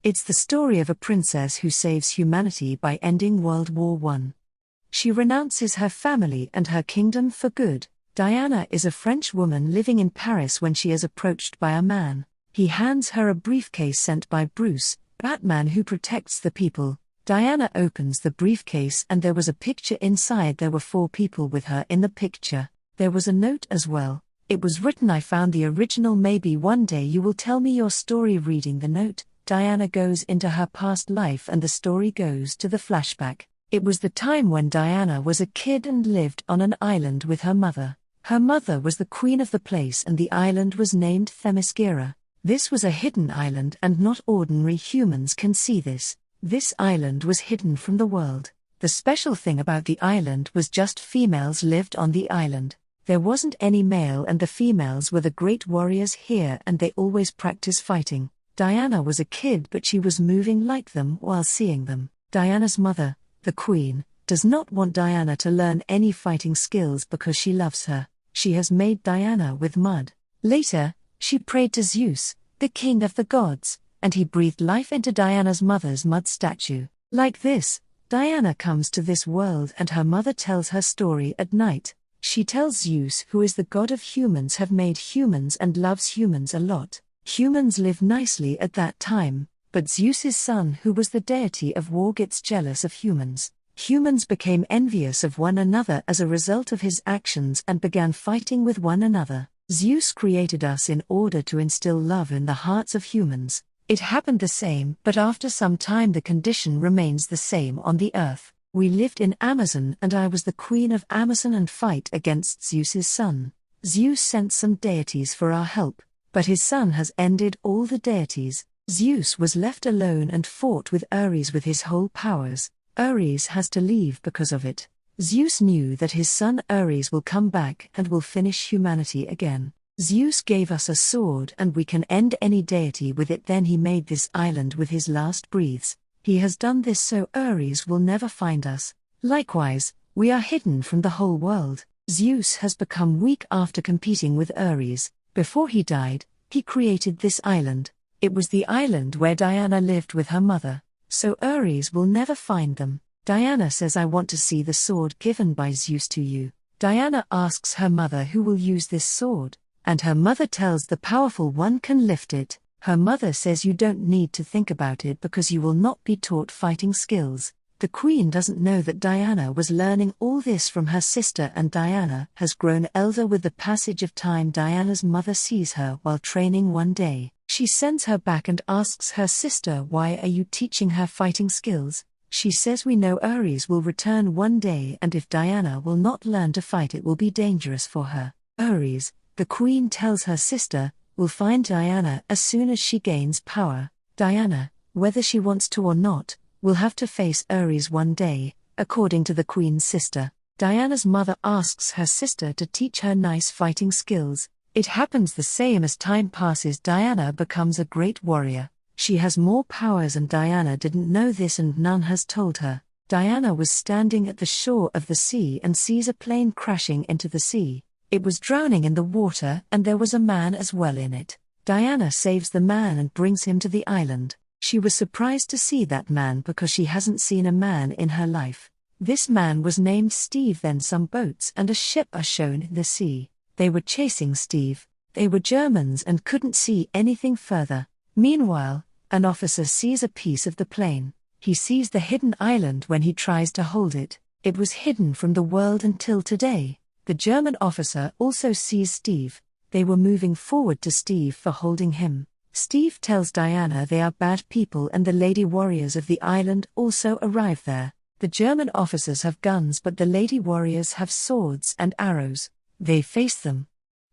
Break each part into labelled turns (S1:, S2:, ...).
S1: It's the story of a princess who saves humanity by ending World War I. She renounces her family and her kingdom for good. Diana is a French woman living in Paris when she is approached by a man. He hands her a briefcase sent by Bruce, Batman who protects the people. Diana opens the briefcase and there was a picture inside. There were 4 people with her in the picture. There was a note as well. It was written, "I found the original, maybe one day you will tell me your story." Reading the note, Diana goes into her past life and the story goes to the flashback. It was the time when Diana was a kid and lived on an island with her mother. Her mother was the queen of the place and the island was named Themyscira. This was a hidden island and not ordinary humans can see this. This island was hidden from the world. The special thing about the island was just females lived on the island. There wasn't any male and the females were the great warriors here and they always practice fighting. Diana was a kid but she was moving like them while seeing them. Diana's mother, the queen, does not want Diana to learn any fighting skills because she loves her. She has made Diana with mud. Later, she prayed to Zeus, the king of the gods, and he breathed life into Diana's mother's mud statue. Like this, Diana comes to this world and her mother tells her story at night. She tells Zeus, who is the god of humans, have made humans and loves humans a lot. Humans live nicely at that time, but Zeus's son, who was the deity of war, gets jealous of humans. Humans became envious of one another as a result of his actions and began fighting with one another. Zeus created us in order to instill love in the hearts of humans. It happened the same, but after some time the condition remains the same on the earth. We lived in Amazon and I was the queen of Amazon and fight against Zeus's son. Zeus sent some deities for our help, but his son has ended all the deities. Zeus was left alone and fought with Ares with his whole powers. Ares has to leave because of it. Zeus knew that his son Ares will come back and will finish humanity again. Zeus gave us a sword and we can end any deity with it. Then he made this island with his last breaths. He has done this so Ares will never find us. Likewise, we are hidden from the whole world. Zeus has become weak after competing with Ares. Before he died, he created this island. It was the island where Diana lived with her mother. So Ares will never find them. Diana says, "I want to see the sword given by Zeus to you." Diana asks her mother who will use this sword, and her mother tells the powerful one can lift it. Her mother says you don't need to think about it because you will not be taught fighting skills. The queen doesn't know that Diana was learning all this from her sister and Diana has grown elder with the passage of time. Diana's mother sees her while training one day. She sends her back and asks her sister, "Why are you teaching her fighting skills?" She says, "We know Ares will return one day and if Diana will not learn to fight it will be dangerous for her." Ares, the queen tells her sister, will find Diana as soon as she gains power. Diana, whether she wants to or not, will have to face Ares one day, according to the queen's sister. Diana's mother asks her sister to teach her nice fighting skills. It happens the same as time passes. Diana becomes a great warrior. She has more powers and Diana didn't know this and none has told her. Diana was standing at the shore of the sea and sees a plane crashing into the sea. It was drowning in the water and there was a man as well in it. Diana saves the man and brings him to the island. She was surprised to see that man because she hasn't seen a man in her life. This man was named Steve. Then some boats and a ship are shown in the sea. They were chasing Steve. They were Germans and couldn't see anything further. Meanwhile, an officer sees a piece of the plane. He sees the hidden island when he tries to hold it. It was hidden from the world until today. The German officer also sees Steve. They were moving forward to Steve for holding him. Steve tells Diana they are bad people and the lady warriors of the island also arrive there. The German officers have guns but the lady warriors have swords and arrows. They face them.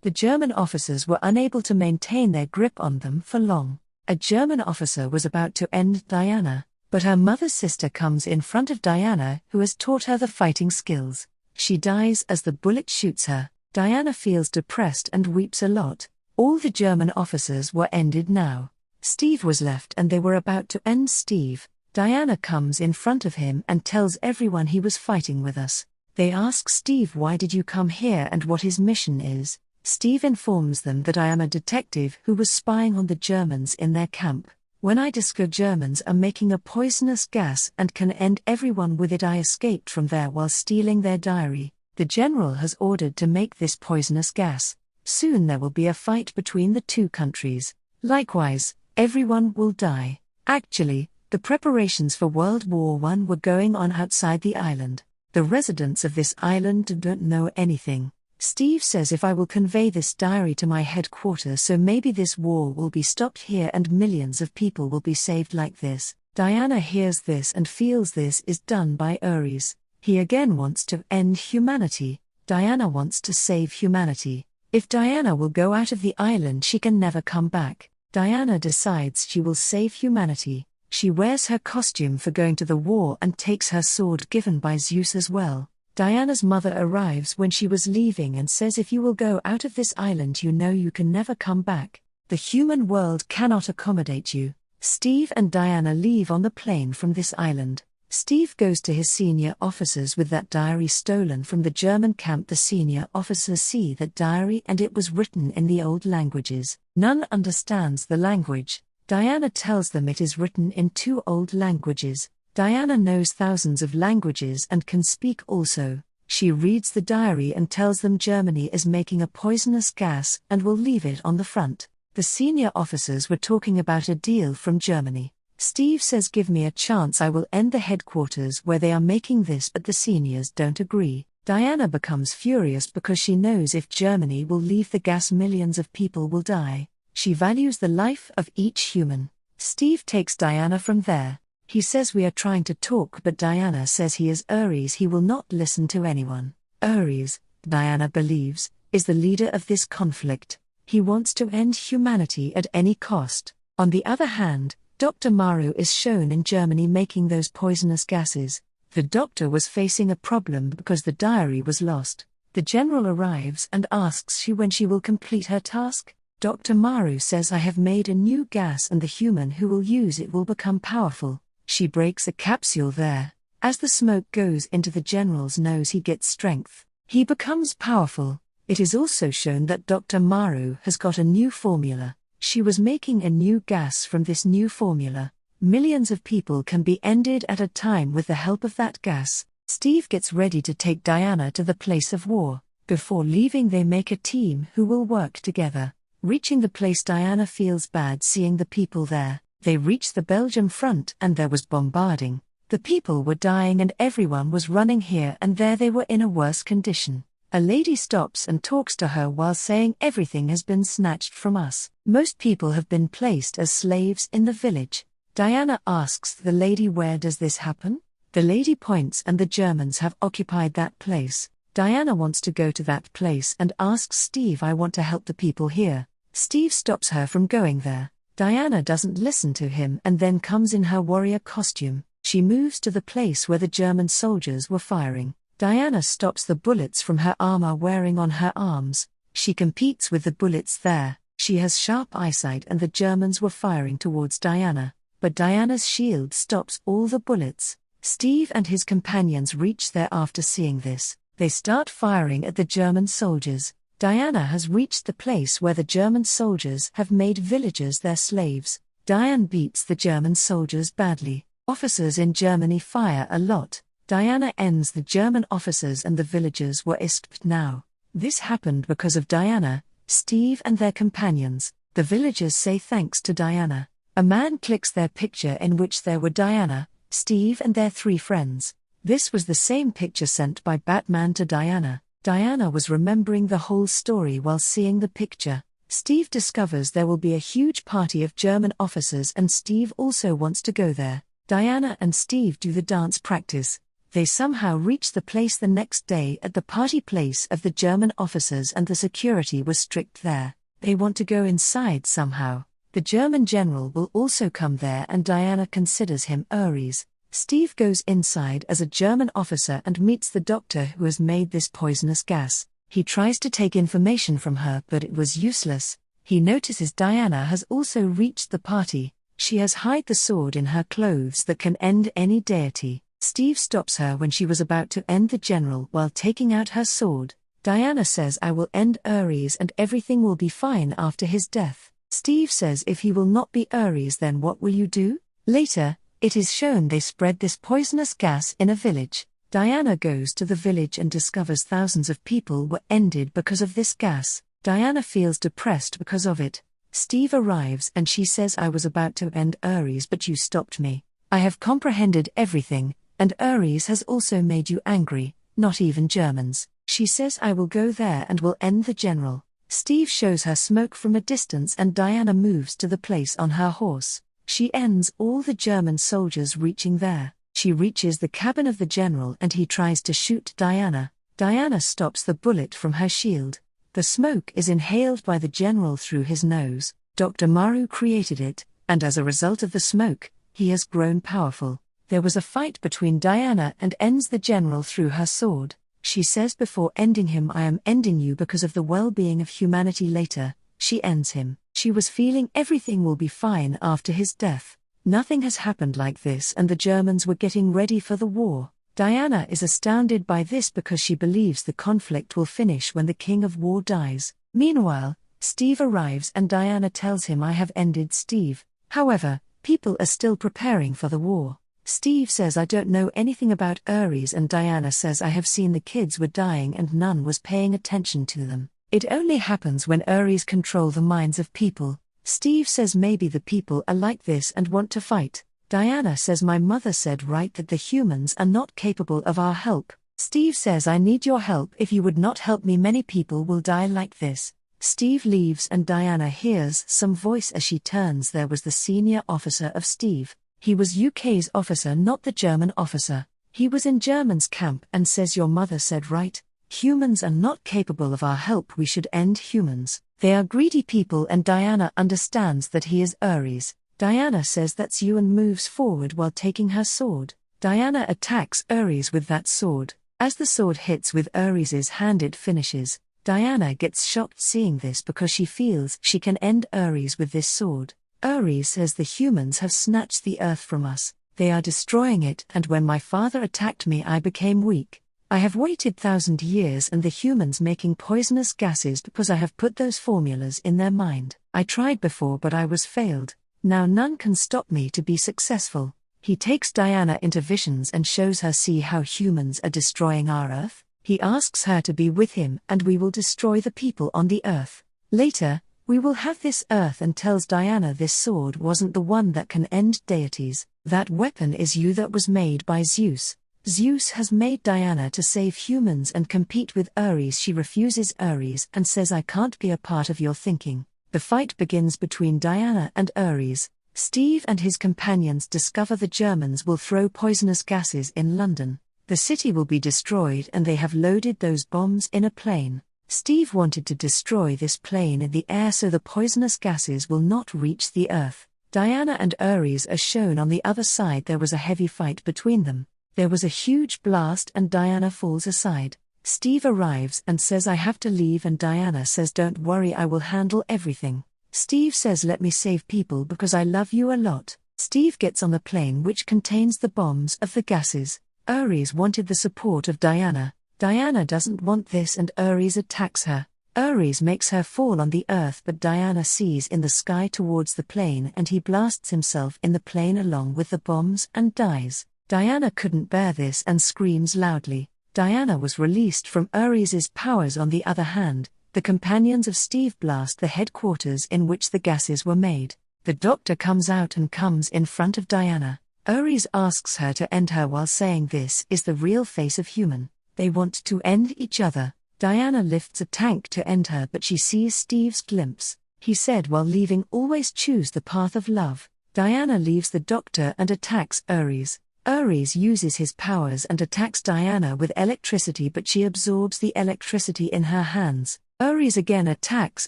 S1: The German officers were unable to maintain their grip on them for long. A German officer was about to end Diana, but her mother's sister comes in front of Diana who has taught her the fighting skills. She dies as the bullet shoots her. Diana feels depressed and weeps a lot. All the German officers were ended now. Steve was left and they were about to end Steve. Diana comes in front of him and tells everyone he was fighting with us. They ask Steve, "Why did you come here and what his mission is?" Steve informs them that I am a detective who was spying on the Germans in their camp. When I discovered Germans are making a poisonous gas and can end everyone with it, I escaped from there while stealing their diary. The general has ordered to make this poisonous gas. Soon there will be a fight between the two countries. Likewise, everyone will die. Actually, the preparations for World War I were going on outside the island. The residents of this island don't know anything. Steve says if I will convey this diary to my headquarters, so maybe this war will be stopped here and millions of people will be saved like this. Diana hears this and feels this is done by Ares. He again wants to end humanity. Diana wants to save humanity. If Diana will go out of the island, she can never come back. Diana decides she will save humanity. She wears her costume for going to the war and takes her sword given by Zeus as well. Diana's mother arrives when she was leaving and says if you will go out of this island, you know you can never come back. The human world cannot accommodate you. Steve and Diana leave on the plane from this island. Steve goes to his senior officers with that diary stolen from the German camp. The senior officers see that diary and it was written in the old languages. None understands the language. Diana tells them it is written in 2 old languages. Diana knows thousands of languages and can speak also. She reads the diary and tells them Germany is making a poisonous gas and will leave it on the front. The senior officers were talking about a deal from Germany. Steve says give me a chance, I will end the headquarters where they are making this, but the seniors don't agree. Diana becomes furious because she knows if Germany will leave the gas, millions of people will die. She values the life of each human. Steve takes Diana from there. He says we are trying to talk, but Diana says he is Ares, he will not listen to anyone. Ares, Diana believes, is the leader of this conflict. He wants to end humanity at any cost. On the other hand, Dr. Maru is shown in Germany making those poisonous gases. The doctor was facing a problem because the diary was lost. The general arrives and asks when she will complete her task. Dr. Maru says I have made a new gas and the human who will use it will become powerful. She breaks a capsule there. As the smoke goes into the general's nose, he gets strength. He becomes powerful. It is also shown that Dr. Maru has got a new formula. She was making a new gas from this new formula. Millions of people can be ended at a time with the help of that gas. Steve gets ready to take Diana to the place of war. Before leaving, they make a team who will work together. Reaching the place, Diana feels bad seeing the people there. They reached the Belgium front and there was bombarding. The people were dying and everyone was running here and there. They were in a worse condition. A lady stops and talks to her while saying everything has been snatched from us. Most people have been placed as slaves in the village. Diana asks the lady, where does this happen? The lady points and the Germans have occupied that place. Diana wants to go to that place and asks Steve, I want to help the people here. Steve stops her from going there. Diana doesn't listen to him and then comes in her warrior costume. She moves to the place where the German soldiers were firing. Diana stops the bullets from her armor wearing on her arms. She competes with the bullets there. She has sharp eyesight and the Germans were firing towards Diana. But Diana's shield stops all the bullets. Steve and his companions reach there after seeing this. They start firing at the German soldiers. Diana has reached the place where the German soldiers have made villagers their slaves. Diana beats the German soldiers badly. Officers in Germany fire a lot. Diana ends the German officers and the villagers were escaped now. This happened because of Diana, Steve and their companions. The villagers say thanks to Diana. A man clicks their picture in which there were Diana, Steve and their 3 friends. This was the same picture sent by Batman to Diana. Diana was remembering the whole story while seeing the picture. Steve discovers there will be a huge party of German officers and Steve also wants to go there. Diana and Steve do the dance practice. They somehow reach the place the next day at the party place of the German officers and the security was strict there. They want to go inside somehow. The German general will also come there and Diana considers him Ares. Steve goes inside as a German officer and meets the doctor who has made this poisonous gas. He tries to take information from her but it was useless. He notices Diana has also reached the party. She has hid the sword in her clothes that can end any deity. Steve stops her when she was about to end the general while taking out her sword. Diana says I will end Ares and everything will be fine after his death. Steve says if he will not be Ares, then what will you do? Later, it is shown they spread this poisonous gas in a village. Diana goes to the village and discovers thousands of people were ended because of this gas. Diana feels depressed because of it. Steve arrives and she says, I was about to end Ares but you stopped me. I have comprehended everything, and Ares has also made you angry, not even Germans. She says I will go there and will end the general. Steve shows her smoke from a distance and Diana moves to the place on her horse. She ends all the German soldiers reaching there. She reaches the cabin of the general and he tries to shoot Diana. Diana stops the bullet from her shield. The smoke is inhaled by the general through his nose. Dr. Maru created it, and as a result of the smoke, he has grown powerful. There was a fight between Diana and ends the general through her sword. She says before ending him, I am ending you because of the well-being of humanity. Later, she ends him. She was feeling everything will be fine after his death. Nothing has happened like this and the Germans were getting ready for the war. Diana is astounded by this because she believes the conflict will finish when the King of War dies. Meanwhile, Steve arrives and Diana tells him I have ended Steve. However, people are still preparing for the war. Steve says I don't know anything about Ares and Diana says I have seen the kids were dying and none was paying attention to them. It only happens when Ares control the minds of people. Steve says maybe the people are like this and want to fight. Diana says my mother said right that the humans are not capable of our help. Steve says I need your help, if you would not help me many people will die like this. Steve leaves and Diana hears some voice as she turns. There was the senior officer of Steve. He was UK's officer, not the German officer. He was in German's camp and says your mother said right. Humans are not capable of our help, we should end humans. They are greedy people and Diana understands that he is Ares. Diana says that's you and moves forward while taking her sword. Diana attacks Ares with that sword. As the sword hits with Ares's hand it finishes. Diana gets shocked seeing this because she feels she can end Ares with this sword. Ares says the humans have snatched the earth from us. They are destroying it and when my father attacked me I became weak. I have waited 1,000 years and the humans making poisonous gases because I have put those formulas in their mind. I tried before but I was failed. Now none can stop me to be successful. He takes Diana into visions and shows her see how humans are destroying our earth. He asks her to be with him and we will destroy the people on the earth. Later, we will have this earth and tells Diana this sword wasn't the one that can end deities. That weapon is you that was made by Zeus. Zeus has made Diana to save humans and compete with Ares. She refuses Ares and says I can't be a part of your thinking. The fight begins between Diana and Ares. Steve and his companions discover the Germans will throw poisonous gases in London. The city will be destroyed and they have loaded those bombs in a plane. Steve wanted to destroy this plane in the air so the poisonous gases will not reach the earth. Diana and Ares are shown on the other side. There was a heavy fight between them. There was a huge blast and Diana falls aside. Steve arrives and says I have to leave and Diana says don't worry, I will handle everything. Steve says let me save people because I love you a lot. Steve gets on the plane which contains the bombs of the gases. Ares wanted the support of Diana. Diana doesn't want this and Ares attacks her. Ares makes her fall on the earth but Diana sees in the sky towards the plane and he blasts himself in the plane along with the bombs and dies. Diana couldn't bear this and screams loudly. Diana was released from Ares's powers. On the other hand, the companions of Steve blast the headquarters in which the gases were made. The doctor comes out and comes in front of Diana. Ares asks her to end her while saying this is the real face of human. They want to end each other. Diana lifts a tank to end her but she sees Steve's glimpse. He said while leaving always choose the path of love. Diana leaves the doctor and attacks Ares. Ares uses his powers and attacks Diana with electricity but she absorbs the electricity in her hands. Ares again attacks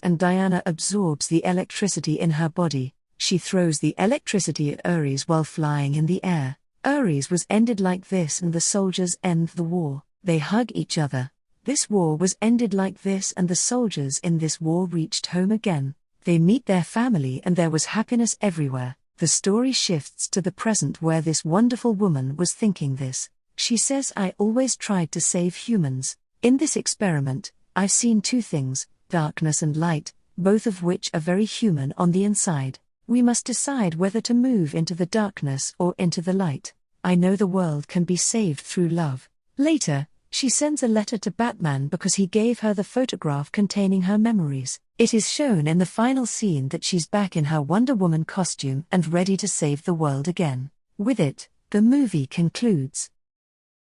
S1: and Diana absorbs the electricity in her body. She throws the electricity at Ares while flying in the air. Ares was ended like this and the soldiers end the war. They hug each other. This war was ended like this and the soldiers in this war reached home again. They meet their family and there was happiness everywhere. The story shifts to the present where this wonderful woman was thinking this. She says I always tried to save humans. In this experiment, I've seen two things, darkness and light, both of which are very human on the inside. We must decide whether to move into the darkness or into the light. I know the world can be saved through love. Later, she sends a letter to Batman because he gave her the photograph containing her memories. It is shown in the final scene that she's back in her Wonder Woman costume and ready to save the world again. With it, the movie concludes.